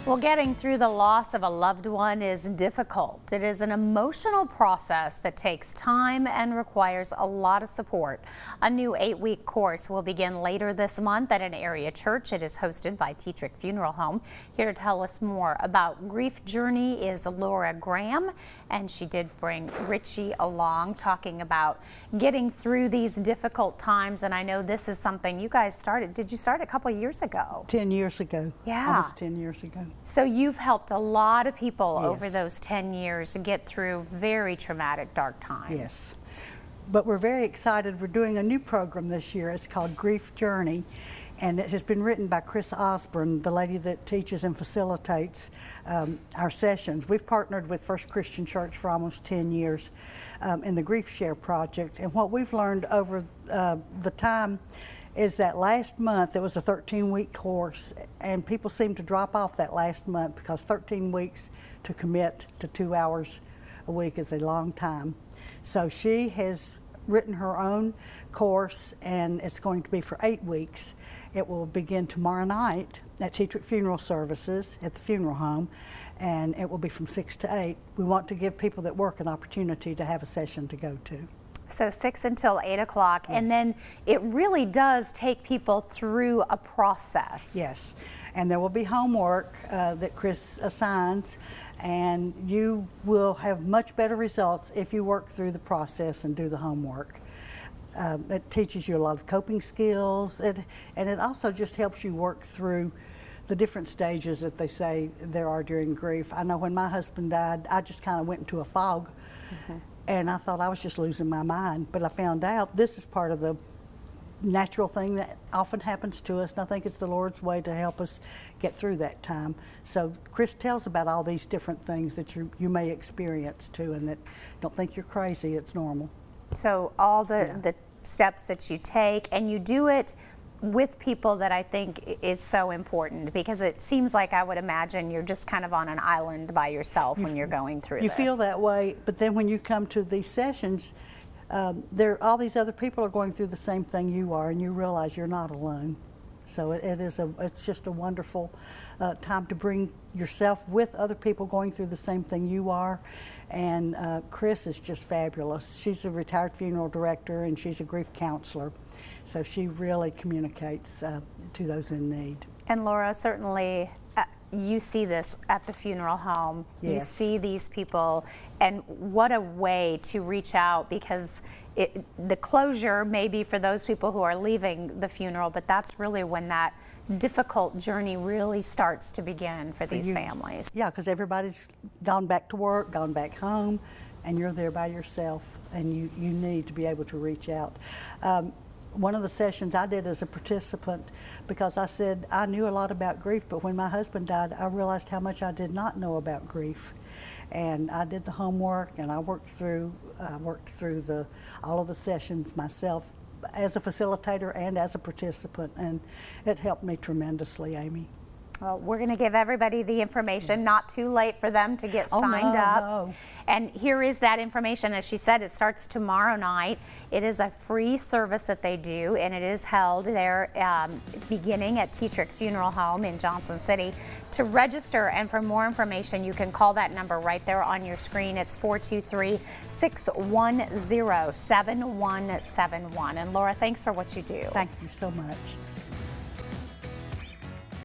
Well, getting through the loss of a loved one is difficult. It is an emotional process that takes time and requires a lot of support. A new 8-week course will begin later this month at an area church. It is hosted by Tetrick Funeral Home. Here to tell us more about Grief Journey is Laura Graham, and she did bring Richie along, talking about getting through these difficult times. And I know this is something you guys started. Did you start a couple years ago? 10 years ago. Yeah. Almost 10 years ago. So you've helped a lot of people Yes. over those 10 years get through very traumatic, dark times. Yes. But we're very excited. We're doing a new program this year. It's called Grief Journey, and it has been written by Chris Osborne, the lady that teaches and facilitates our sessions. We've partnered with First Christian Church for almost 10 years in the Grief Share Project, and what we've learned over the time is that last month it was a 13-week course, and people seem to drop off that last month because 13 weeks to commit to 2 hours a week is a long time. So she has written her own course, and it's going to be for 8 weeks. It will begin tomorrow night at Tetrick Funeral Services at the funeral home, and it will be from 6 to 8. We want to give people that work an opportunity to have a session to go to. So 6 until 8 o'clock, Yes. and then it really does take people through a process. Yes, and there will be homework that Chris assigns, and you will have much better results if you work through the process and do the homework. It teaches you a lot of coping skills, and it also just helps you work through the different stages that they say there are during grief. I know when my husband died, I just kind of went into a fog. And I thought I was just losing my mind, but I found out this is part of the natural thing that often happens to us, and I think it's the Lord's way to help us get through that time. So Chris tells about all these different things that you may experience too, and that don't think you're crazy, it's normal. So all the steps that you take, and you do it with people that I think is so important, because it seems like, I would imagine, you're just kind of on an island by yourself when you're going through You this. feel that way, but then when you come to these sessions, all these other people are going through the same thing you are, and you realize you're not alone. So it's just a wonderful time to bring yourself with other people going through the same thing you are. And Chris is just fabulous. She's a retired funeral director, and she's a grief counselor. So she really communicates to those in need. And Laura, certainly you see this at the funeral home. Yes. You see these people, and what a way to reach out, because the closure may be for those people who are leaving the funeral, but that's really when that difficult journey really starts to begin for these families. Yeah, because everybody's gone back to work, gone back home, and you're there by yourself, and you need to be able to reach out. One of the sessions I did as a participant, because I said I knew a lot about grief, but when my husband died, I realized how much I did not know about grief. And I did the homework, and I worked through all of the sessions myself as a facilitator and as a participant, and it helped me tremendously, Amy. Well, we're going to give everybody the information. Not too late for them to get signed up. No. And here is that information. As she said, it starts tomorrow night. It is a free service that they do, and it is held there beginning at Tetrick Funeral Home in Johnson City. To register and for more information, you can call that number right there on your screen. It's 423-610-7171. And Laura, thanks for what you do. Thank you so much.